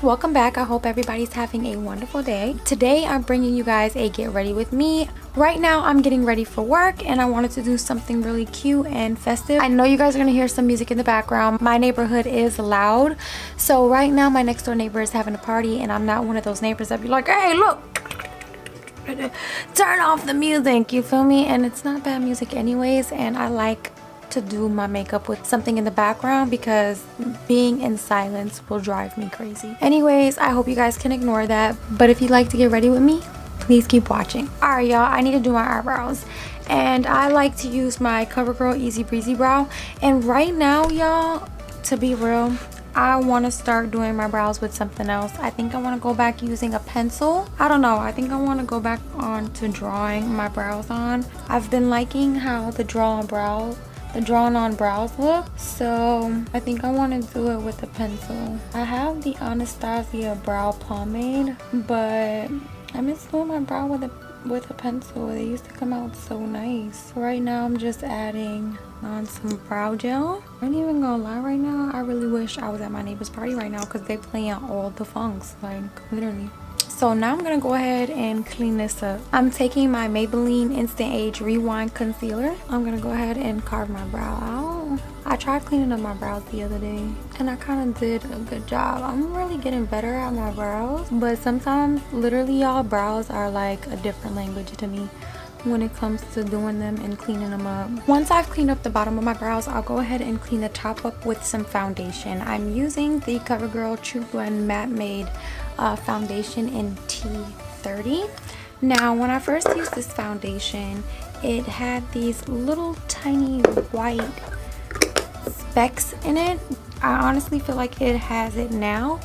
guys, welcome back. I hope everybody's having a wonderful day. Today I'm bringing you guys a get ready with me. Right now I'm getting ready for work and I wanted to do something really cute and festive. I know you guys are gonna hear some music in the background. My neighborhood is loud, so right now my next door neighbor is having a party and I'm not one of those neighbors that be like, hey look, turn off the music, you feel me? And it's not bad music anyways, and I like to do my makeup with something in the background because being in silence will drive me crazy. Anyways, I hope you guys can ignore that, but if you'd like to get ready with me, please keep watching. Alright y'all, I need to do my eyebrows and I like to use my CoverGirl Easy Breezy Brow, and right now y'all, to be real, I want to start doing my brows with something else. I think I want to go back using a pencil. I don't know, I think I want to go back on to drawing my brows on. I've been liking how the drawn on brows look, so I think I want to do it with a pencil. I have the Anastasia brow pomade, but I miss doing my brow with a pencil. They used to come out so nice. Right now I'm just adding on some brow gel. I ain't even gonna lie, right now I really wish I was at my neighbor's party right now because they playing all the funks, like literally. So now I'm gonna go ahead and clean this up. I'm taking my Maybelline Instant Age Rewind Concealer. I'm gonna go ahead and carve my brow out. I tried cleaning up my brows the other day and I kind of did a good job. I'm really getting better at my brows, but sometimes literally y'all, brows are like a different language to me when it comes to doing them and cleaning them up. Once I've cleaned up the bottom of my brows, I'll go ahead and clean the top up with some foundation. I'm using the CoverGirl True Blend Matte Made foundation in T30. Now when I first used this foundation, it had these little tiny white specks in it. I honestly feel like it has it now.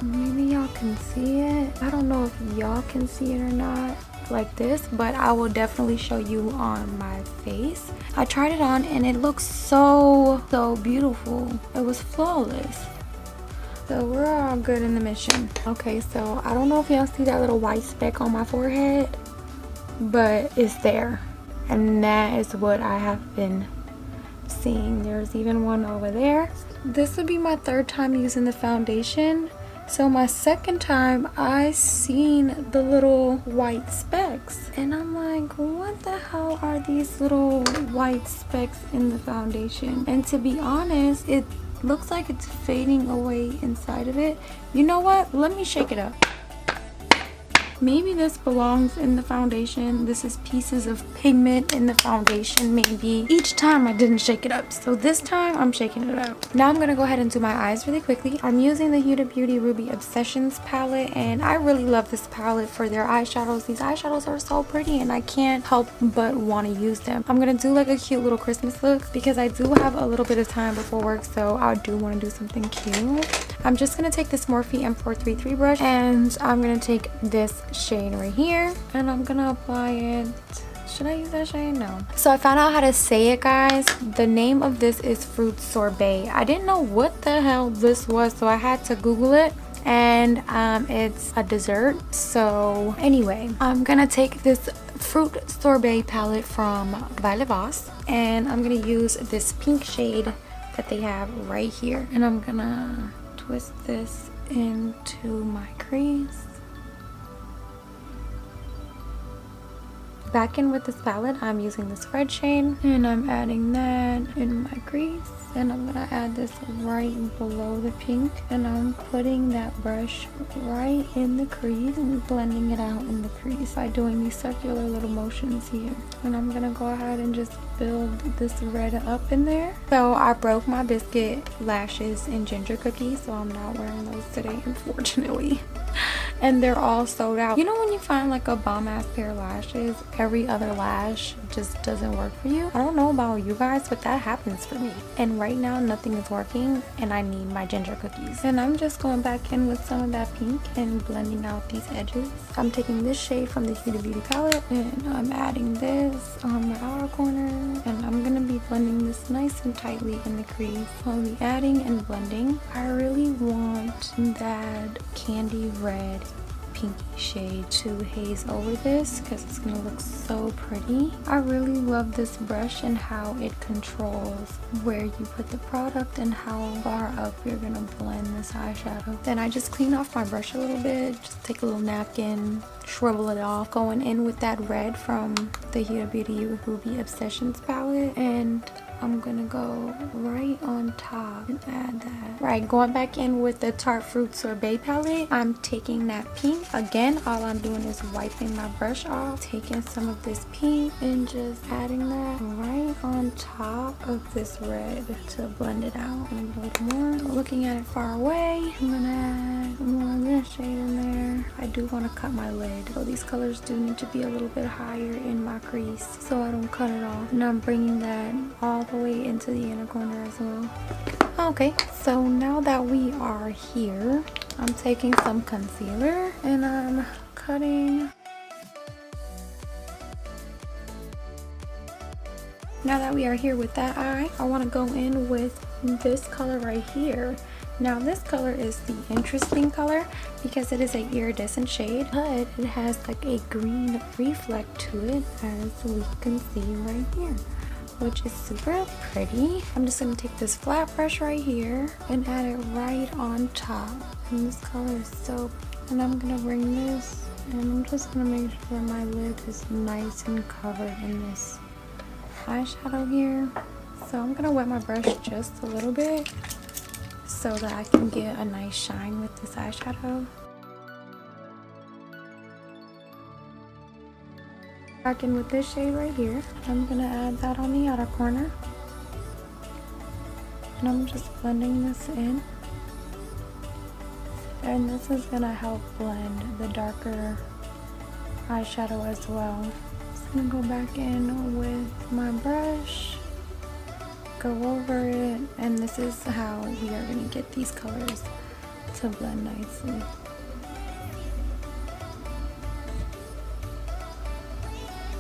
Maybe y'all can see it. I don't know if y'all can see it or not like this, but I will definitely show you on my face. I tried it on and it looks so beautiful. It was flawless. So we're all good in the mission. Okay, so I don't know if y'all see that little white speck on my forehead, but it's there, and that is what I have been seeing. There's even one over there. This would be my third time using the foundation. So my second time I seen the little white specks and I'm like, what the hell are these little white specks in the foundation? And to be honest, it looks like it's fading away inside of it. You know what? Let me shake it up. Maybe this belongs in the foundation. This is pieces of pigment in the foundation maybe. Each time I didn't shake it up, so this time I'm shaking it up. Now I'm gonna go ahead and do my eyes really quickly. I'm using the Huda Beauty Ruby Obsessions palette, and I really love this palette for their eyeshadows. These eyeshadows are so pretty and I can't help but want to use them. I'm gonna do like a cute little Christmas look because I do have a little bit of time before work, so I do want to do something cute. I'm just gonna take this Morphe M433 brush and I'm gonna take this shade right here and I'm gonna apply it. Should I use that shade? No. So I found out how to say it, guys. The name of this is Fruit Sorbet. I didn't know what the hell this was, so I had to Google it, and it's a dessert. So anyway, I'm gonna take this Fruit Sorbet palette from Voss and I'm gonna use this pink shade that they have right here, and I'm gonna twist this into my crease. Back in with this palette, I'm using this red shade and I'm adding that in my crease, and I'm gonna add this right below the pink, and I'm putting that brush right in the crease and blending it out in the crease by doing these circular little motions here. And I'm gonna go ahead and just build this red up in there. So I broke my biscuit lashes in ginger cookies, so I'm not wearing those today, unfortunately. And they're all sold out. You know when you find like a bomb ass pair of lashes, every other lash just doesn't work for you? I don't know about you guys, but that happens for me. And right now nothing is working and I need my ginger cookies. And I'm just going back in with some of that pink and blending out these edges. I'm taking this shade from the Huda Beauty palette and I'm adding this on the outer corner, and I'm gonna be blending this nice and tightly in the crease. I'll be adding and blending. I really want that candy red pinky shade to haze over this because it's gonna look so pretty. I really love this brush and how it controls where you put the product and how far up you're gonna blend this eyeshadow. Then I just clean off my brush a little bit, just take a little napkin, shrivel it off, going in with that red from the Huda Beauty Ruby Obsessions palette, and I'm gonna go right on top and add that. Right, going back in with the Tarte Fruit Sorbet palette, I'm taking that pink. Again, all I'm doing is wiping my brush off, taking some of this pink and just adding that right on top of this red to blend it out. And a little more. So looking at it far away, I'm gonna add more of this shade in there. I do want to cut my lid, so these colors do need to be a little bit higher in my crease so I don't cut it off. And I'm bringing that all the way into the inner corner as well. Okay, so now that we are here, I'm taking some concealer and I'm cutting. Now that we are here with that eye, I want to go in with this color right here. Now this color is the interesting color because it is an iridescent shade, but it has like a green reflect to it, as we can see right here, which is super pretty. I'm just gonna take this flat brush right here and add it right on top. And this color is so pretty. And I'm gonna bring this and I'm just gonna make sure my lid is nice and covered in this eyeshadow here. So I'm gonna wet my brush just a little bit so that I can get a nice shine with this eyeshadow. Back in with this shade right here. I'm gonna add that on the outer corner. And I'm just blending this in. And this is gonna help blend the darker eyeshadow as well. Just gonna go back in with my brush, go over it, and this is how we are gonna get these colors to blend nicely.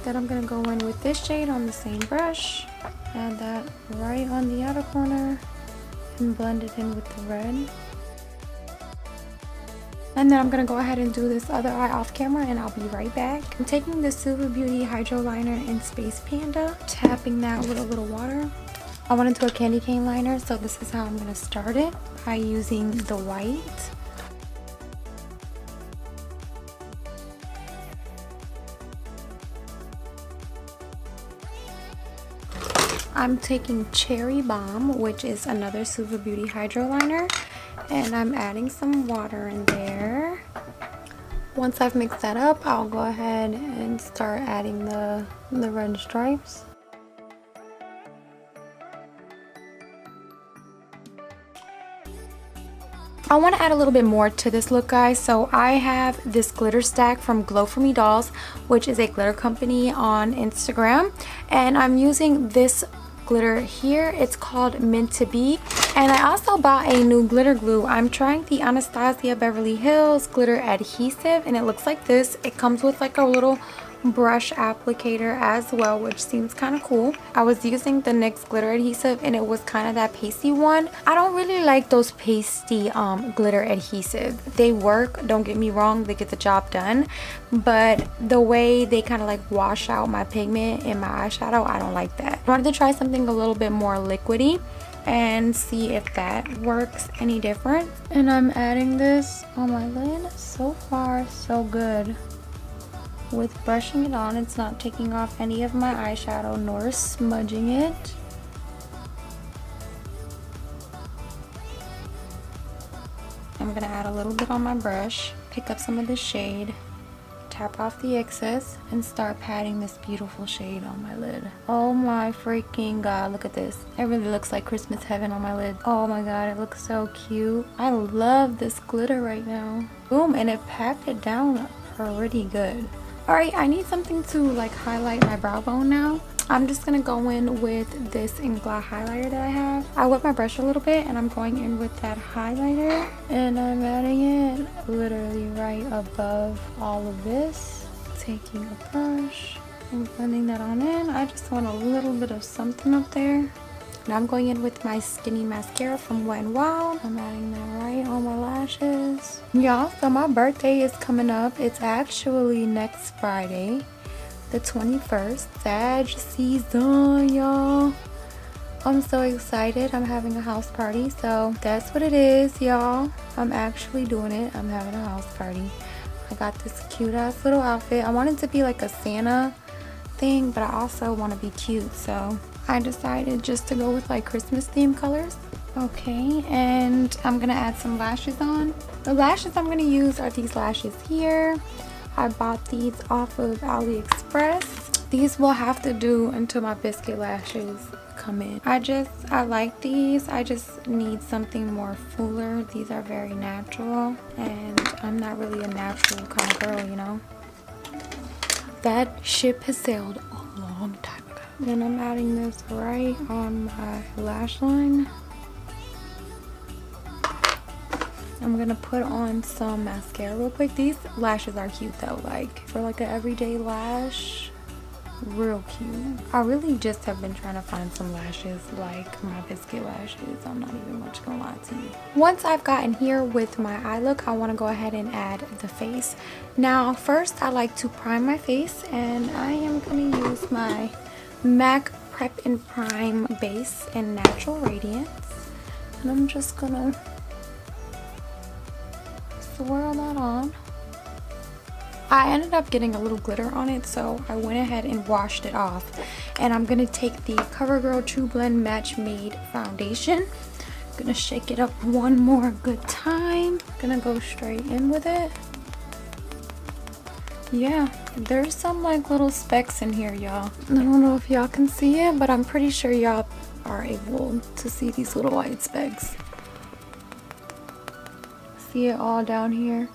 Then I'm gonna go in with this shade on the same brush, add that right on the outer corner, and blend it in with the red. And then I'm gonna go ahead and do this other eye off camera and I'll be right back. I'm taking the Suva Beauty Hydro liner in Space Panda, tapping that with a little water. I want to do a candy cane liner, so this is how I'm gonna start it, by using the white. I'm taking Cherry Bomb, which is another Suva Beauty Hydro liner, and I'm adding some water in there. Once I've mixed that up, I'll go ahead and start adding the red stripes. I want to add a little bit more to this look, guys, so I have this glitter stack from Glow4me Dolls, which is a glitter company on Instagram, and I'm using this glitter here. It's called Meant to Be, and I also bought a new glitter glue. I'm trying the Anastasia Beverly Hills glitter adhesive, and it looks like this. It comes with like a little brush applicator as well, which seems kind of cool. I was using the NYX glitter adhesive and it was kind of that pasty one. I don't really like those pasty glitter adhesive. They work, don't get me wrong, they get the job done, but the way they kind of like wash out my pigment in my eyeshadow, I don't like that. I wanted to try something a little bit more liquidy and see if that works any different. And I'm adding this on my lid. So far so good. With brushing it on, it's not taking off any of my eyeshadow nor smudging it. I'm gonna add a little bit on my brush, pick up some of the shade, tap off the excess, and start patting this beautiful shade on my lid. Oh my freaking god, look at this. It really looks like Christmas heaven on my lid. Oh my god, it looks so cute. I love this glitter right now. Boom, and it packed it down pretty good. Alright, I need something to like highlight my brow bone now. I'm just gonna go in with this Inglot highlighter that I have. I wet my brush a little bit and I'm going in with that highlighter, and I'm adding it literally right above all of this. Taking a brush and blending that on in. I just want a little bit of something up there. Now I'm going in with my skinny mascara from Wet n Wild. I'm adding that right on my lashes. Y'all, so my birthday is coming up. It's actually next Friday, the 21st. Sag season, y'all. I'm so excited. I'm having a house party, so that's what it is, y'all. I'm actually doing it. I'm having a house party. I got this cute ass little outfit. I want it to be like a Santa thing, but I also want to be cute, so I decided just to go with like Christmas themed colors. Okay, and I'm gonna add some lashes on. The lashes I'm gonna use are these lashes here. I bought these off of AliExpress. These will have to do until my biscuit lashes come in. I like these. I just need something more fuller. These are very natural, and I'm not really a natural kind of girl, you know. That ship has sailed a long time ago. Then I'm adding this right on my lash line. I'm gonna put on some mascara real quick. These lashes are cute though, like for like an everyday lash, real cute. I really just have been trying to find some lashes like my biscuit lashes. I'm not even much gonna lie to you. Once I've gotten here with my eye look, I want to go ahead and add the face. Now first I like to prime my face, and I am gonna use my MAC Prep and Prime base in Natural Radiance, and I'm just gonna swirl that on. I ended up getting a little glitter on it, so I went ahead and washed it off. And I'm gonna take the CoverGirl True Blend Match Made foundation. Gonna shake it up one more good time. Gonna go straight in with it. Yeah, there's some like little specks in here, y'all. I don't know if y'all can see it, but I'm pretty sure y'all are able to see these little white specks. See it all down here?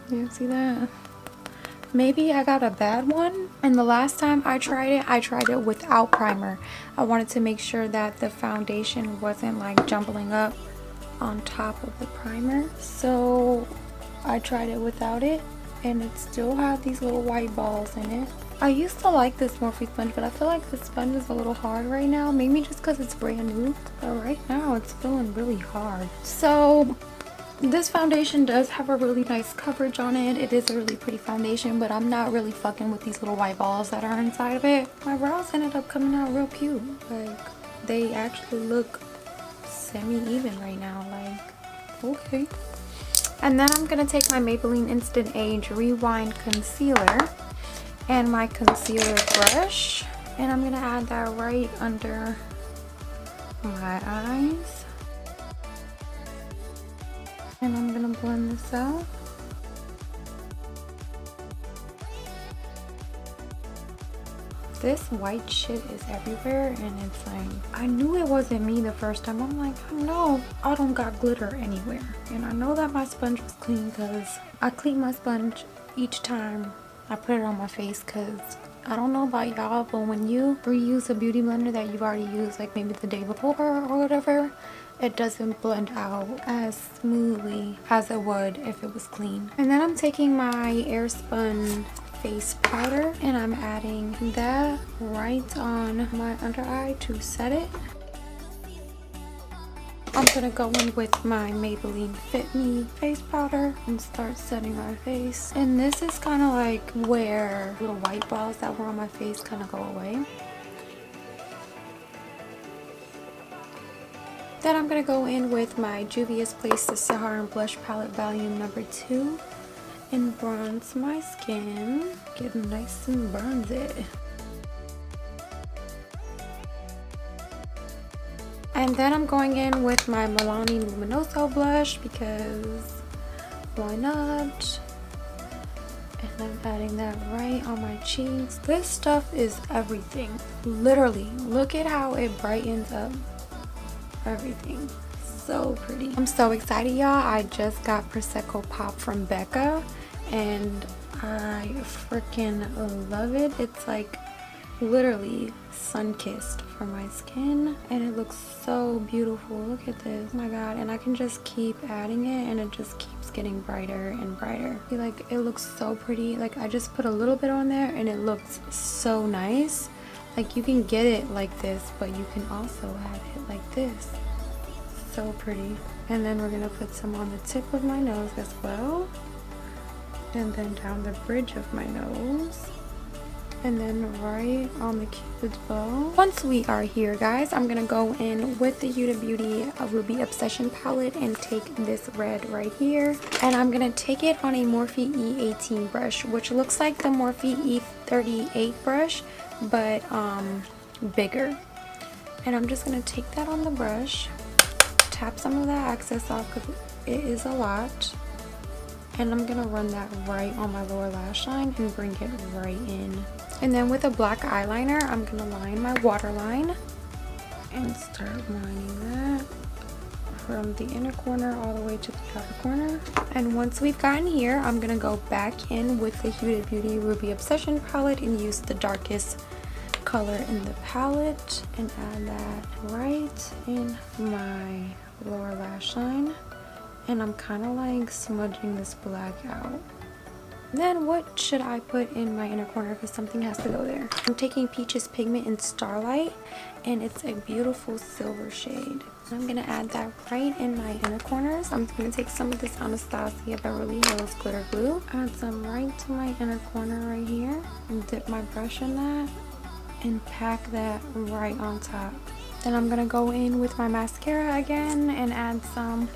You see that? Maybe I got a bad one, and the last time I tried it without primer. I wanted to make sure that the foundation wasn't like jumbling up on top of the primer, so I tried it without it, and it still had these little white balls in it. I used to like this Morphe sponge, but I feel like the sponge is a little hard right now, maybe just because it's brand new, but right now it's feeling really hard. So this foundation does have a really nice coverage on it. It is a really pretty foundation, but I'm not really fucking with these little white balls that are inside of it. My brows ended up coming out real cute. Like, they actually look semi-even right now. Like, okay. And then I'm gonna take my Maybelline Instant Age Rewind Concealer and my concealer brush, and I'm gonna add that right under my eyes. And I'm gonna blend this out. This white shit is everywhere, and it's like, I knew it wasn't me the first time. I'm like, no, I don't got glitter anywhere. And I know that my sponge was clean because I clean my sponge each time I put it on my face, because I don't know about y'all, but when you reuse a beauty blender that you've already used like maybe the day before or whatever, it doesn't blend out as smoothly as it would if it was clean. And then I'm taking my Airspun face powder, and I'm adding that right on my under eye to set it. I'm gonna go in with my Maybelline Fit Me face powder and start setting my face. And this is kind of like where little white balls that were on my face kind of go away. Then I'm gonna go in with my Juvia's Place the Saharan Blush Palette Volume Number 2 and bronze my skin. Get nice and bronzy. And then I'm going in with my Milani Luminoso blush, because why not? And I'm adding that right on my cheeks. This stuff is everything. Literally, look at how it brightens up everything. So pretty. I'm so excited, y'all. I just got Prosecco Pop from Becca, and I freaking love it. It's like literally sun-kissed for my skin, and it looks so beautiful. Look at this. Oh my god. And I can just keep adding it, and it just keeps getting brighter and brighter. I feel like it looks so pretty. Like, I just put a little bit on there and it looks so nice. Like, you can get it like this, but you can also have it like this. So pretty. And then we're gonna put some on the tip of my nose as well, and then down the bridge of my nose, and then right on the cupid's bow. Once we are here, guys, I'm gonna go in with the Huda Beauty Ruby Obsession palette and take this red right here, and I'm gonna take it on a Morphe E18 brush, which looks like the Morphe E38 brush, but bigger. And I'm just gonna take that on the brush, tap some of that excess off because it is a lot, and I'm gonna run that right on my lower lash line and bring it right in. And then with a black eyeliner, I'm gonna line my waterline and start lining that from the inner corner all the way to the outer corner. And once we've gotten here, I'm gonna go back in with the Huda Beauty Ruby Obsession palette and use the darkest color in the palette and add that right in my lower lash line. And I'm kind of like smudging this black out. Then what should I put in my inner corner, because something has to go there. I'm taking Peach's Pigment in Starlight, and it's a beautiful silver shade. I'm gonna add that right in my inner corners. I'm gonna take some of this Anastasia Beverly Hills glitter glue, add some right to my inner corner right here, and dip my brush in that and pack that right on top. Then I'm gonna go in with my mascara again and add some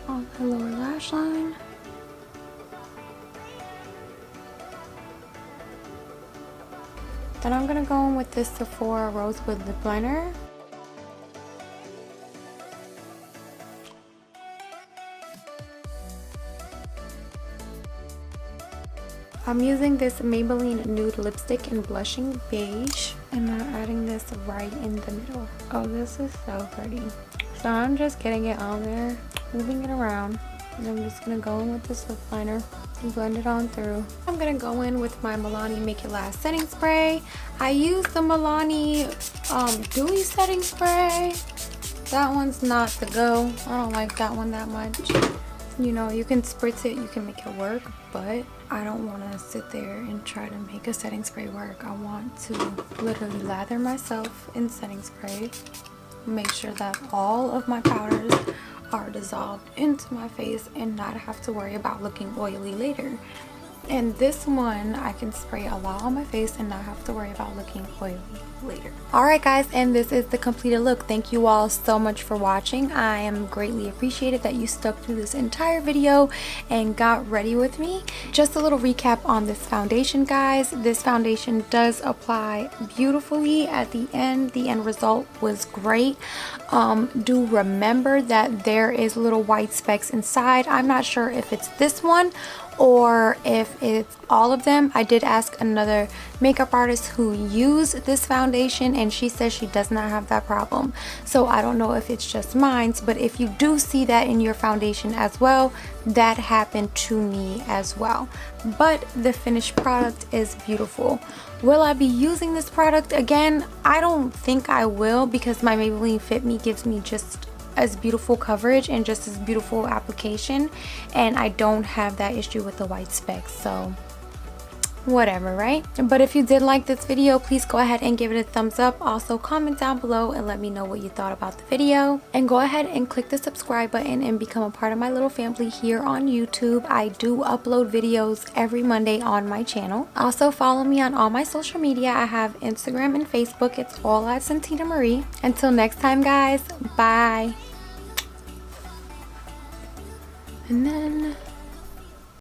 on the lower lash line. Then I'm gonna go in with this Sephora Rosewood lip liner. I'm using this Maybelline Nude Lipstick in Blushing Beige, and I'm adding this right in the middle. Oh, this is so pretty. So I'm just getting it on there, moving it around, and I'm just gonna go in with this lip liner and blend it on through. I'm gonna go in with my Milani Make It Last setting spray. I use the Milani Dewy setting spray. That one's not the go. I don't like that one that much. You know, you can spritz it, you can make it work, but I don't want to sit there and try to make a setting spray work. I want to literally lather myself in setting spray, make sure that all of my powders are dissolved into my face and not have to worry about looking oily later. And this one I can spray a lot on my face and not have to worry about looking oily later. Alright guys, and this is the completed look. Thank you all so much for watching. I am greatly appreciated that you stuck through this entire video and got ready with me. Just a little recap on this foundation, guys. This foundation does apply beautifully at the end. The end result was great. Do remember that there is little white specks inside. I'm not sure if it's this one or if it's all of them. I did ask another makeup artist who used this foundation and she says she does not have that problem. So I don't know if it's just mine, but if you do see that in your foundation as well, that happened to me as well. But the finished product is beautiful. Will I be using this product again? I don't think I will, because my Maybelline Fit Me gives me just as beautiful coverage and just as beautiful application, and I don't have that issue with the white specks, so whatever, right? But if you did like this video, please go ahead and give it a thumbs up. Also comment down below and let me know what you thought about the video, and go ahead and click the subscribe button and become a part of my little family here on YouTube. I do upload videos every Monday on my channel. Also follow me on all my social media. I have Instagram and Facebook. It's all at Santina Marie. Until next time guys, bye. And then